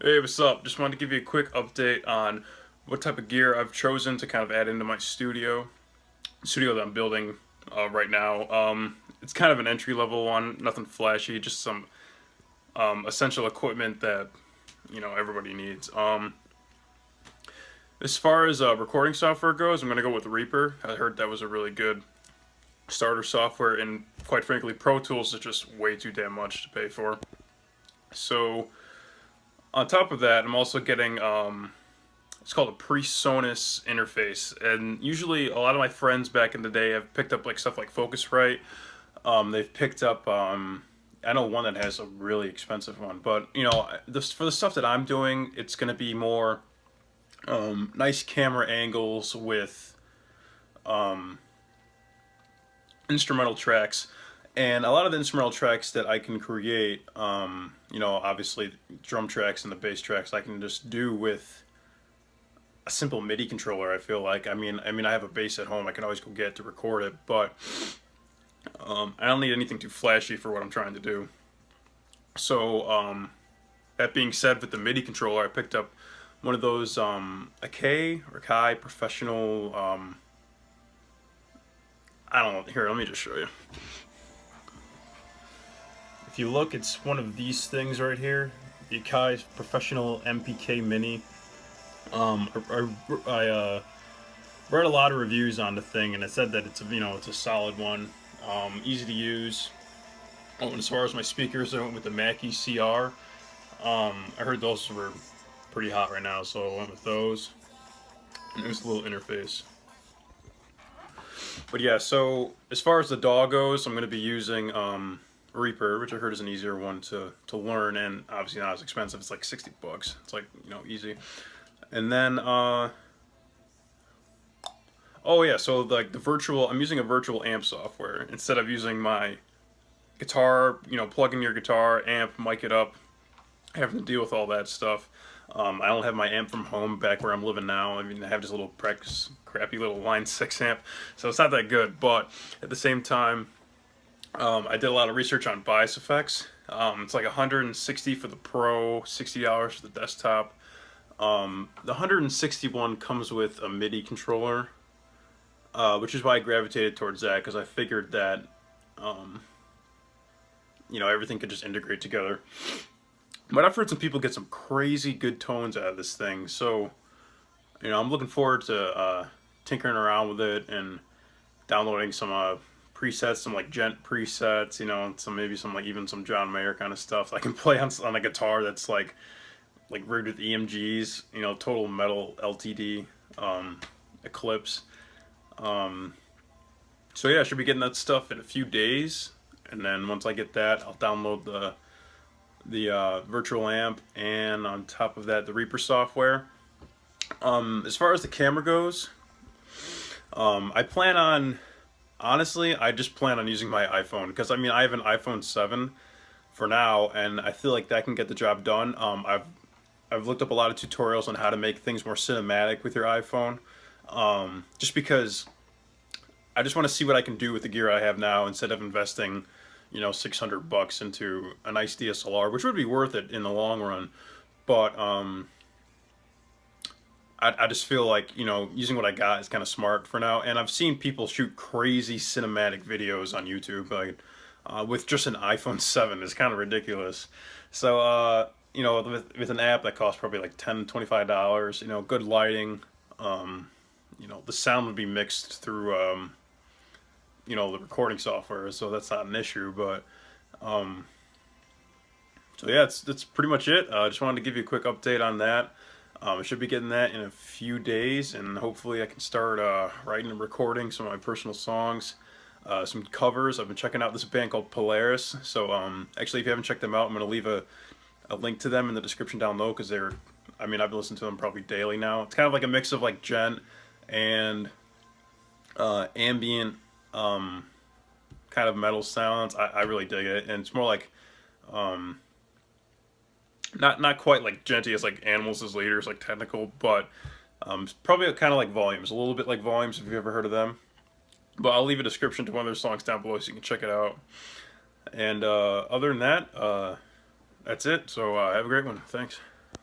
Hey, what's up? Just wanted to give you a quick update on what type of gear I've chosen to kind of add into my studio that I'm building right now. It's kind of an entry level one, nothing flashy, just some essential equipment that everybody needs. As far as recording software goes, I'm gonna go with Reaper. I heard that was a really good starter software, and quite frankly, Pro Tools is just way too damn much to pay for. So on top of that, I'm also getting it's called a PreSonus interface, and usually a lot of my friends back in the day have picked up like stuff like Focusrite. They've picked up I know one that has a really expensive one, but for the stuff that I'm doing, it's gonna be more nice camera angles with um, instrumental tracks. And a lot of the instrumental tracks that I can create, obviously drum tracks and the bass tracks, I can just do with a simple MIDI controller. I feel like, I have a bass at home. I can always go get to record it, but I don't need anything too flashy for what I'm trying to do. So that being said, with the MIDI controller, I picked up one of those Akai professional. I don't know. Here, let me just show you. If you look, it's one of these things right here, the Akai Professional MPK Mini. I read a lot of reviews on the thing, and it said that it's a solid one, easy to use. Oh, and as far as my speakers, I went with the Mackie CR. I heard those were pretty hot right now, so I went with those. And there's a little interface. But yeah, so as far as the DAW goes, I'm going to be using Reaper, which I heard is an easier one to learn, and obviously not as expensive. It's like 60 bucks. It's like, easy. And then oh yeah, so like I'm using a virtual amp software instead of using my guitar, plug in your guitar, amp, mic it up, having to deal with all that stuff. I don't have my amp from home back where I'm living now. I have this little crappy little Line 6 amp, so it's not that good. But at the same time, I did a lot of research on bias effects. It's like 160 for the Pro, $60 for the desktop. The 161 comes with a MIDI controller, which is why I gravitated towards that, because I figured that everything could just integrate together. But I've heard some people get some crazy good tones out of this thing, so I'm looking forward to tinkering around with it and downloading some presets, some like gent presets, maybe some like even some John Mayer kind of stuff I can play on a guitar that's like rigged with EMGs, total metal LTD Eclipse. So yeah, I should be getting that stuff in a few days, and then once I get that, I'll download the virtual amp, and on top of that, the Reaper software. As far as the camera goes, honestly, I just plan on using my iPhone, because I have an iPhone 7 for now, and I feel like that can get the job done. I've looked up a lot of tutorials on how to make things more cinematic with your iPhone, just because I just want to see what I can do with the gear I have now instead of investing 600 bucks into a nice DSLR, which would be worth it in the long run. But I just feel like using what I got is kind of smart for now. And I've seen people shoot crazy cinematic videos on YouTube, like with just an iPhone 7. It's kind of ridiculous. So with an app that costs probably like $10-$25, good lighting, the sound would be mixed through the recording software, so that's not an issue. But so yeah, that's pretty much it. I just wanted to give you a quick update on that. I should be getting that in a few days, and hopefully I can start writing and recording some of my personal songs, some covers. I've been checking out this band called Polaris, so actually if you haven't checked them out, I'm going to leave a link to them in the description down below, because I've been listening to them probably daily now. It's kind of like a mix of like gent and ambient kind of metal sounds. I really dig it, and it's more like not quite like genty as like Animals as Leaders, like technical, but probably kind of like Volumes, a little bit like Volumes if you've ever heard of them. But I'll leave a description to one of their songs down below so you can check it out. And other than that, that's it. So have a great one. Thanks.